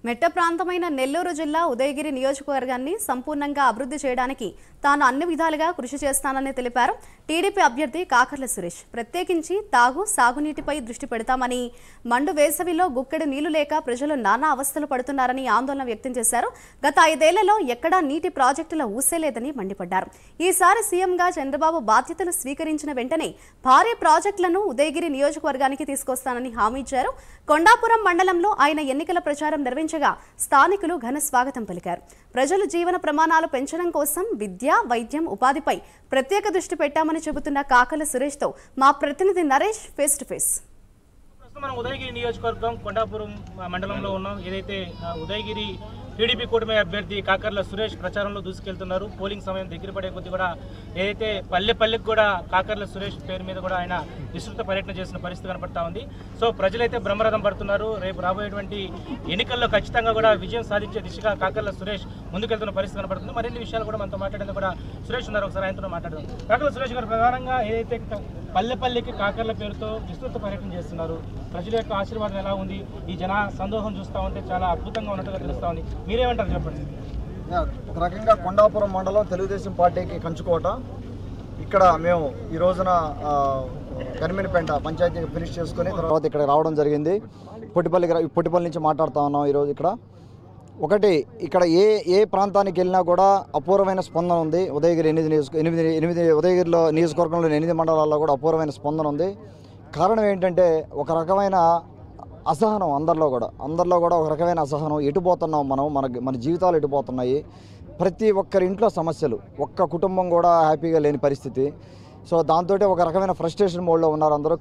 మెట్ట ప్రాంతమైన నెల్లూరు జిల్లా ఉదయగిరి నియోజకవర్గాన్ని సంపూర్ణంగా అభివృద్ధి చేయడానికి తాను అన్ని విధాలుగా కృషి చేస్తానని తెలిపారు టీడీపీ అభ్యర్థి కాకర్ల సురేష్. ప్రత్యేకించి సాగునీటిపై దృష్టి పెడతామని, మండు వేసవిలో గుక్కెడు నీళ్లు లేక ప్రజలు నానా అవస్థలు పడుతున్నారని ఆందోళన వ్యక్తం చేశారు. గత 5 ఏళ్లలో ఎక్కడా నీటి ప్రాజెక్టుల ఊసేలేదని మండిపడ్డారు. ఈసారి సీఎంగా చంద్రబాబు బాధ్యతలు స్వీకరించిన వెంటనే భారీ ప్రాజెక్టులను ఉదయగిరి నియోజకవర్గానికి తీసుకొస్తానని హామీ ఇచ్చారు. కొండాపురం మండలంలో ఆయన ఎన్నికల ప్రచారం నిర్వహించగా స్థానికులు ఘన స్వాగతం పలికారు. ప్రజలు జీవన ప్రమాణాలు పెంచడం కోసం విద్య, వైద్యం, ఉపాధిపై ప్రత్యేక దృష్టి పెట్టామని చెబుతున్న కాకర్ల సురేష్ తో మా ప్రతినిధి నరేష్ ఫేస్ టు ఫేస్. మనం ఉదయగిరి నియోజకవర్గం కొండాపురం మండలంలో ఉన్నాం. ఏదైతే ఉదయగిరి టీడీపీ కూటమి అభ్యర్థి కాకర్ల సురేష్ ప్రచారంలో దూసుకెళ్తున్నారు. పోలింగ్ సమయం దగ్గర పడే కొద్ది కూడా ఏదైతే పల్లెకి కూడా కాకర్ల సురేష్ పేరు మీద కూడా ఆయన విస్తృత పర్యటన చేసిన పరిస్థితి కనపడతా ఉంది. సో ప్రజలైతే బ్రహ్మరథం పడుతున్నారు. రేపు రాబోయేటువంటి ఎన్నికల్లో ఖచ్చితంగా కూడా విజయం సాధించే దిశగా కాకర్ల సురేష్ ముందుకెళ్తున్న పరిస్థితి కనపడుతుంది. మరిన్ని విషయాలు కూడా మనతో మాట్లాడేందుకు కూడా సురేష్ ఉన్నారు. ఒకసారి ఆయనతో మాట్లాడదాం. కాకర్ల సురేష్ గారు, ప్రధానంగా ఏదైతే పల్లెకి కాకర్ల పేరుతో విస్తృత పర్యటన చేస్తున్నారు, ప్రజల యొక్క ఆశీర్వాదం ఎలా ఉంది? ఈ జన సందోహం చూస్తూ ఉంటే చాలా అద్భుతంగా ఉన్నట్టుగా తెలుస్తూ ఉంది. మీరేమంటారు చెప్పండి. ఒక రకంగా కొండాపురం మండలం తెలుగుదేశం పార్టీకి కంచుకోట. ఇక్కడ మేము ఈ రోజున కనిమినిపేంట పంచాయతీ ఫినిష్ చేసుకుని తర్వాత ఇక్కడ రావడం జరిగింది. పొట్టిపల్లి నుంచి మాట్లాడుతూ ఉన్నాం ఈరోజు. ఇక్కడ ఏ ప్రాంతానికి వెళ్ళినా కూడా అపూర్వమైన స్పందన ఉంది. ఉదయగిరి 8 ఉదయగిరిలో నియోజకవర్గంలోని 8 మండలాల్లో కూడా అపూర్వమైన స్పందన ఉంది. కారణం ఏంటంటే ఒక రకమైన అసహనం అందరిలో కూడా ఒక రకమైన అసహనం. ఎటుపోతున్నాం మన జీవితాలు ఎటుపోతున్నాయి. ప్రతి ఒక్కరి ఇంట్లో సమస్యలు, ఒక్క కుటుంబం కూడా హ్యాపీగా లేని పరిస్థితి. సో దాంతో ఒక రకమైన ఫ్రస్ట్రేషన్ మోడ్లో ఉన్నారు అందరూ.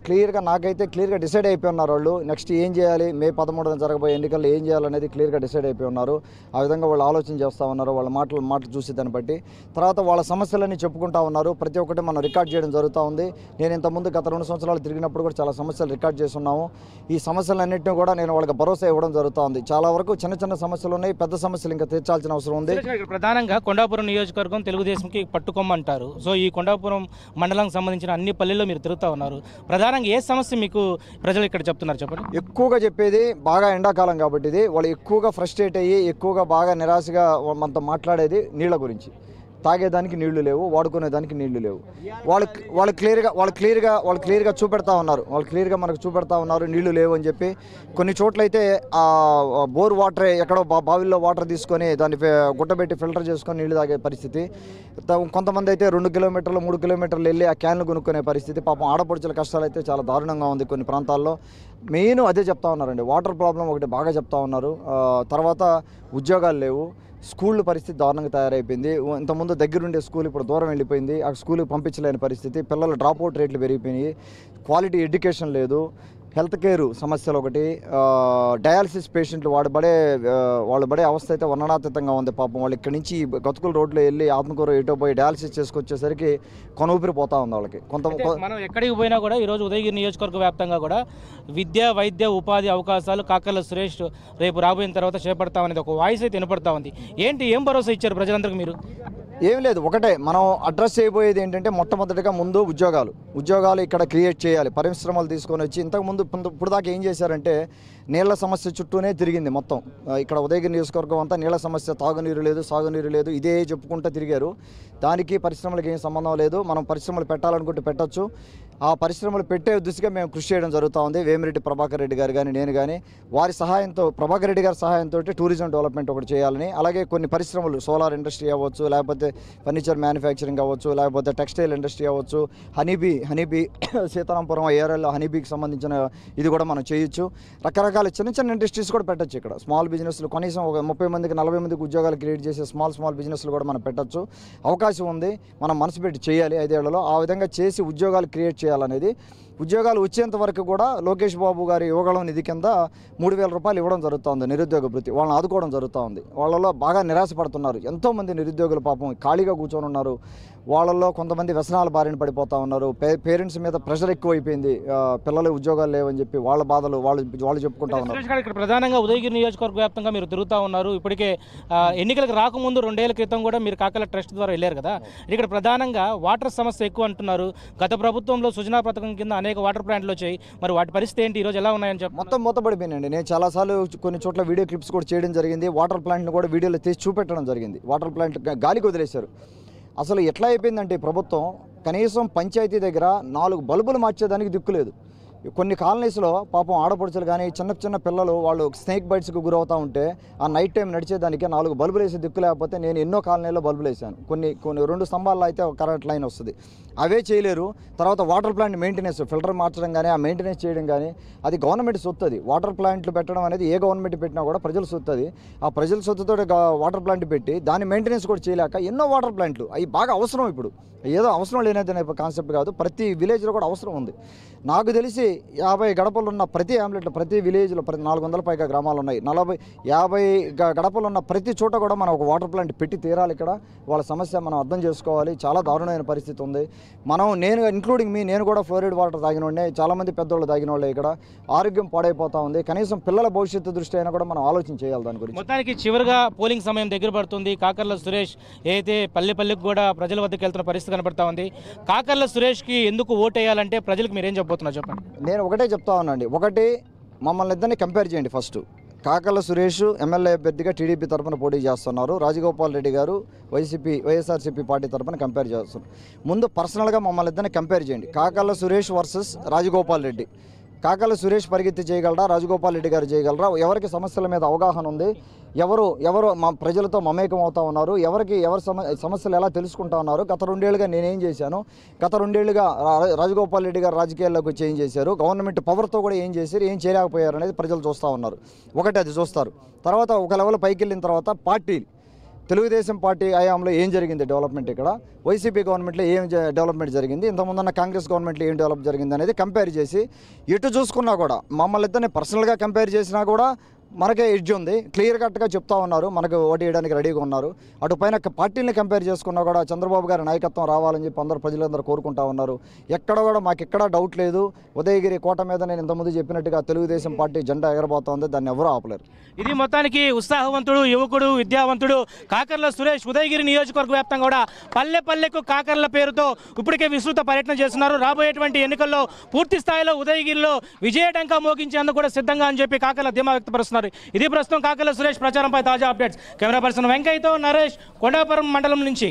నాకైతే క్లియర్గా డిసైడ్ అయిపోయి ఉన్నారు వాళ్ళు. నెక్స్ట్ ఏం చేయాలి, మే 13న జరగబోయే ఎన్నికల్లో ఏం చేయాలనేది క్లియర్గా డిసైడ్ అయిపోయి ఉన్నారు. ఆ విధంగా వాళ్ళు ఆలోచన చేస్తూ ఉన్నారు. వాళ్ళ మాటలు చూసి దాన్ని బట్టి తర్వాత వాళ్ళ సమస్యలన్నీ చెప్పుకుంటూ ఉన్నారు. ప్రతి ఒక్కటి మనం రికార్డ్ చేయడం జరుగుతూ ఉంది. నేను ఇంతకుముందు గత 2 సంవత్సరాలు తిరిగినప్పుడు కూడా చాలా సమస్యలు రికార్డ్ చేసి ఉన్నాము. ఈ సమస్యలన్నింటినీ కూడా నేను వాళ్ళకి భరోసా ఇవ్వడం జరుగుతూ ఉంది. చాలా వరకు చిన్న సమస్యలు ఉన్నాయి, పెద్ద సమస్యలు ఇంకా తీర్చాల్సిన అవసరం ఉంది. ప్రధానంగా కొండాపురం నియోజకవర్గం తెలుగుదేశంకి పట్టుకోమంటారు. సో ఈ కొండాపురం మండలానికి సంబంధించిన అన్ని పల్లెల్లో మీరు తిరుగుతూ ఉన్నారు. ప్రధానంగా ఏ సమస్య మీకు ప్రజలు ఇక్కడ చెప్తున్నారు చెప్పండి. ఎక్కువగా చెప్పేది బాగా ఎండాకాలం కాబట్టి ఇది వాళ్ళు ఎక్కువగా ఫ్రస్ట్రేట్ అయ్యి ఎక్కువగా బాగా నిరాశగా మనతో మాట్లాడేది నీళ్ళ గురించి. తాగేదానికి నీళ్లు లేవు, వాడుకునేదానికి నీళ్లు లేవు. వాళ్ళు క్లియర్గా చూపెడతా ఉన్నారు. మనకు చూపెడతా ఉన్నారు నీళ్లు లేవు అని చెప్పి. కొన్ని చోట్లయితే ఆ బోర్ వాటరే ఎక్కడో బావిల్లో వాటర్ తీసుకొని దాన్ని గుట్టబెట్టి ఫిల్టర్ చేసుకొని నీళ్లు తాగే పరిస్థితి. కొంతమంది అయితే 2 కిలోమీటర్లు 3 కిలోమీటర్లు వెళ్ళి ఆ క్యాన్లు కొనుక్కునే పరిస్థితి. పాపం ఆడపడుచుల కష్టాలు అయితే చాలా దారుణంగా ఉంది కొన్ని ప్రాంతాల్లో. మెయిన్ అదే చెప్తా ఉన్నారండి, వాటర్ ప్రాబ్లం ఒకటి బాగా చెప్తా ఉన్నారు. తర్వాత ఉద్యోగాలు లేవు, స్కూళ్ళ పరిస్థితి దారుణంగా తయారైపోయింది. ఇంతకుముందు దగ్గరుండే స్కూల్ ఇప్పుడు దూరం వెళ్ళిపోయింది. ఆ స్కూల్కి పంపించలేని పరిస్థితి. పిల్లల డ్రాప్అవుట్ రేట్లు పెరిగిపోయినాయి. క్వాలిటీ ఎడ్యుకేషన్ లేదు. హెల్త్ కేర్ సమస్యలు ఒకటి. డయాలసిస్ పేషెంట్లు వాళ్ళు పడే అవస్థ అయితే వర్ణనాతీతంగా ఉంది. పాపం వాళ్ళు ఇక్కడి నుంచి గతుకుల రోడ్లో వెళ్ళి ఆత్మకూరు ఎటో పోయి డయాలసిస్ చేసుకొచ్చేసరికి ఊపిరిపోతా ఉంది వాళ్ళకి. మనం ఎక్కడికి పోయినా కూడా ఈరోజు ఉదయగిరి నియోజకవర్గ వ్యాప్తంగా కూడా విద్య, వైద్య, ఉపాధి అవకాశాలు కాకర్ల సురేష్ రేపు రాబోయిన తర్వాత చేపడతామనేది ఒక వాయిస్ అయితే వినపడతా ఉంది. ఏం భరోసా ఇచ్చారు ప్రజలందరికీ మీరు? ఏం లేదు, ఒకటే మనం అడ్రస్ చేయబోయేది ఏంటంటే మొట్టమొదటిగా ముందు ఉద్యోగాలు ఇక్కడ క్రియేట్ చేయాలి. పరిశ్రమలు తీసుకొని వచ్చి ఇప్పుడు దాకా ఏం చేశారంటే నీళ్ల సమస్య చుట్టూనే తిరిగింది మొత్తం. ఇక్కడ ఉదయగిరి నియోజకవర్గం అంతా నీళ్ల సమస్య, తాగునీరు లేదు, సాగునీరు లేదు, ఇదే చెప్పుకుంటూ తిరిగారు. దానికి పరిశ్రమలకు ఏం సంబంధం లేదు. మనం పరిశ్రమలు పెట్టాలనుకుంటే పెట్టచ్చు. ఆ పరిశ్రమలు పెట్టే దిశగా మేము కృషి చేయడం జరుగుతూ ఉంది. వేమిరెడ్డి ప్రభాకర్ రెడ్డి గారు కానీ నేను కానీ వారి సహాయంతో, ప్రభాకర్ రెడ్డి గారి సహాయంతో టూరిజం డెవలప్మెంట్ ఒకటి చేయాలని, అలాగే కొన్ని పరిశ్రమలు సోలార్ ఇండస్ట్రీ అవ్వచ్చు, లేకపోతే ఫర్నిచర్ మ్యానుఫ్యాక్చరింగ్ అవ్వచ్చు, లేకపోతే టెక్స్టైల్ ఇండస్ట్రీ అవ్వచ్చు, హనీబీ సీతారాంపురం ఏరియాలో హనీబీకి సంబంధించిన ఇది కూడా మనం చేయొచ్చు. రకరకాల చిన్న ఇండస్ట్రీస్ కూడా పెట్టచ్చు. ఇక్కడ స్మాల్ బిజినెస్లు కనీసం ఒక 30 మందికి 40 మందికి ఉద్యోగాలు క్రియేట్ చేసే స్మాల్ బిజినెస్లు కూడా మనం పెట్టచ్చు. అవకాశం ఉంది, మనం మనసు పెట్టి చేయాలి 5 ఏళ్లలో. ఆ విధంగా చేసి ఉద్యోగాలు క్రియేట్ చేయాలనేది. ఉద్యోగాలు వచ్చేంత వరకు కూడా లోకేష్ బాబు గారి యువగళం నిధి కింద 3,000 రూపాయలు ఇవ్వడం జరుగుతుంది. నిరుద్యోగ భృతి వాళ్ళని ఆదుకోవడం జరుగుతూ ఉంది. వాళ్ళలో బాగా నిరాశపడుతున్నారు. ఎంతోమంది నిరుద్యోగులు పాపం ఖాళీగా కూర్చొని ఉన్నారు. వాళ్ళల్లో కొంతమంది వ్యసనాల బారిన పడిపోతూ ఉన్నారు. పేరెంట్స్ మీద ప్రెషర్ ఎక్కువైపోయింది. పిల్లలు ఉద్యోగాలు లేవని చెప్పి వాళ్ళ బాధలు వాళ్ళు చెప్పుకుంటా ఉన్నారు. ఇక్కడ ప్రధానంగా ఉదయగిరి నియోజకవర్గ వ్యాప్తంగా మీరు తిరుగుతూ ఉన్నారు. ఇప్పటికే ఎన్నికలకు రాకముందు 2 ఏళ్ల క్రితం కూడా మీరు కాకర్ల ట్రస్ట్ ద్వారా వెళ్ళారు కదా. ఇక్కడ ప్రధానంగా వాటర్ సమస్య ఎక్కువ అంటున్నారు. గత ప్రభుత్వంలో సుజనా పథకం కింద అనేక వాటర్ ప్లాంట్లు వచ్చాయి. మరి వాటి పరిస్థితి ఏంటి, ఈరోజు ఎలా ఉన్నాయని చెప్పి? మొత్తం మూతపడిపోయినండి. నేను చాలాసార్లు కొన్ని చోట్ల వీడియో క్లిప్స్ కూడా చేయడం జరిగింది. వాటర్ ప్లాంట్ని కూడా వీడియోలో తీసి చూపెట్టడం జరిగింది. వాటర్ ప్లాంట్ గాలికి వదిలేశారు. అసలు ఎట్లా అయిపోయిందంటే ప్రభుత్వం కనీసం పంచాయతీ దగ్గర 4 బల్బులు మార్చేదానికి దిక్కులేదు. కొన్ని కాలనీస్లో పాపం ఆడపడుచులు కానీ చిన్న పిల్లలు వాళ్ళు స్నేక్ బైట్స్కి గురవుతూ ఉంటే ఆ నైట్ టైం నడిచేదానికి 4 బల్బులు వేసి దిక్కు లేకపోతే నేను ఎన్నో కాలనీలో బల్బులు వేసాను. కొన్ని 2 స్తంభాల్లో అయితే ఒక కరెంట్ లైన్ వస్తుంది, అవే చేయలేరు. తర్వాత వాటర్ ప్లాంట్ మెయింటెనెన్స్, ఫిల్టర్ మార్చడం కానీ ఆ మెయింటెనెన్స్ చేయడం కానీ అది గవర్నమెంట్ సొత్తు. అది వాటర్ ప్లాంట్లు పెట్టడం అనేది ఏ గవర్నమెంట్ పెట్టినా కూడా ప్రజల సొత్తు. అది ఆ ప్రజల సొత్తుతో వాటర్ ప్లాంట్ పెట్టి దాని మెయింటెనెన్స్ కూడా చేయలేక ఎన్నో వాటర్ ప్లాంట్లు అవి బాగా అవసరం. ఇప్పుడు ఏదో అవసరం లేనిదనే కాన్సెప్ట్ కాదు, ప్రతి విలేజ్లో కూడా అవసరం ఉంది. నాకు తెలిసి 50 గడపలు ఉన్న ప్రతి హ్యామ్లెట్లో, ప్రతి విలేజ్లో, ప్రతి 400 పైగా గ్రామాలు ఉన్నాయి. 50 గడపలు ఉన్న ప్రతి చోట కూడా మనం ఒక వాటర్ ప్లాంట్ పెట్టి తీరాలి. ఇక్కడ వాళ్ళ సమస్య మనం అర్థం చేసుకోవాలి. చాలా దారుణమైన పరిస్థితి ఉంది. నేను ఇంక్లూడింగ్ నేను కూడా ఫ్లోరైడ్ వాటర్ తాగిన వాళ్ళే, చాలామంది పెద్దోళ్ళు తాగిన వాళ్ళే. ఇక్కడ ఆరోగ్యం పాడైపోతూ ఉంది. కనీసం పిల్లల భవిష్యత్తు దృష్టి అయినా కూడా మనం ఆలోచన చేయాలి దాని గురించి. మొత్తానికి చివరిగా పోలింగ్ సమయం దగ్గర పడుతుంది. కాకర్ల సురేష్ అయితే పల్లెకి కూడా ప్రజల వద్దకు వెళ్తున్న పరిస్థితి కనబడతా ఉంది. కాకర్ల సురేష్కి ఎందుకు ఓటు వేయాలంటే ప్రజలకు మీరేం చెప్పబోతున్నారు చెప్పండి? నేను ఒకటే చెప్తా ఉన్నాండి. ఒకటి, మమ్మల్ని ఇద్దరిని కంపేర్ చేయండి. ఫస్ట్ కాకర్ల సురేష్ ఎమ్మెల్యే అభ్యర్థిగా టీడీపీ తరఫున పోటీ చేస్తున్నారు. రాజగోపాల్ రెడ్డి గారు వైఎస్ఆర్సీపీ పార్టీ తరఫున కంపేర్ చేస్తున్నారు. ముందు పర్సనల్గా మమ్మల్ని ఇద్దరిని కంపేర్ చేయండి. కాకర్ల సురేష్ వర్సెస్ రాజగోపాల్ రెడ్డి. కాకర్ల సురేష్ పరిగెత్తి చేయగలరా, రాజగోపాల్ రెడ్డి గారు చేయగలరా? ఎవరికి సమస్యల మీద అవగాహన ఉంది, ఎవరు మా ప్రజలతో మమేకం అవుతా ఉన్నారు, ఎవరి సమస్యలు ఎలా తెలుసుకుంటా ఉన్నారు? గత 2 ఏళ్ళుగా నేనేం చేశాను, గత 2 ఏళ్ళుగా రాజగోపాల్ రెడ్డి గారు రాజకీయాల్లోకి చేంజ్ చేశారు, గవర్నమెంట్ పవర్తో కూడా ఏం చేశారు, ఏం చేయలేకపోయారు అనేది ప్రజలు చూస్తూ ఉన్నారు. ఒకటి అది చూస్తారు. తర్వాత ఒక లెవెల్ పైకి వెళ్ళిన తర్వాత పార్టీ, తెలుగుదేశం పార్టీ హయాంలో ఏం జరిగింది డెవలప్మెంట్, ఇక్కడ వైసీపీ గవర్నమెంట్లో ఏం డెవలప్మెంట్ జరిగింది, ఇంతకుముందున్న కాంగ్రెస్ గవర్నమెంట్లో ఏం డెవలప్ జరిగింది అనేది కంపేర్ చేసి ఎటు చూసుకున్నా కూడా మమ్మల్ని ఇద్దరిని పర్సనల్గా కంపేర్ చేసినా కూడా మనకే ఎడ్జ్ ఉంది. క్లియర్ కట్గా చెప్తా ఉన్నారు, మనకు ఓటు వేయడానికి రెడీగా ఉన్నారు. అటు పైన పార్టీని కంపేర్ చేసుకున్నా కూడా చంద్రబాబు గారి నాయకత్వం రావాలని చెప్పి ప్రజలందరూ కోరుకుంటా ఉన్నారు. ఎక్కడ కూడా మాకెక్కడా డౌట్ లేదు. ఉదయగిరి కోట మీద నేను ఇంతకుముందు చెప్పినట్టుగా తెలుగుదేశం పార్టీ జెండా ఎగరబోతోంది, దాన్ని ఎవరూ ఆపలేరు. ఇది మొత్తానికి ఉత్సాహవంతుడు, యువకుడు, విద్యావంతుడు కాకర్ల సురేష్ ఉదయగిరి నియోజకవర్గ వ్యాప్తంగా కూడా పల్లెకు కాకర్ల పేరుతో ఇప్పటికే విస్తృత పర్యటన చేస్తున్నారు. రాబోయేటువంటి ఎన్నికల్లో పూర్తి స్థాయిలో ఉదయగిరిలో విజయడంకా మోగించేందుకు కూడా సిద్ధంగా అని చెప్పి కాకర్ల ధీమా వ్యక్తపరుస్తున్నారు. ఇది ప్రస్తుతం కాకర్ల సురేష్ ప్రచారంపై తాజా అప్డేట్స్. కెమెరా పర్సన్ వెంకయ్యతో నరేష్, కొండాపురం మండలం నుంచి.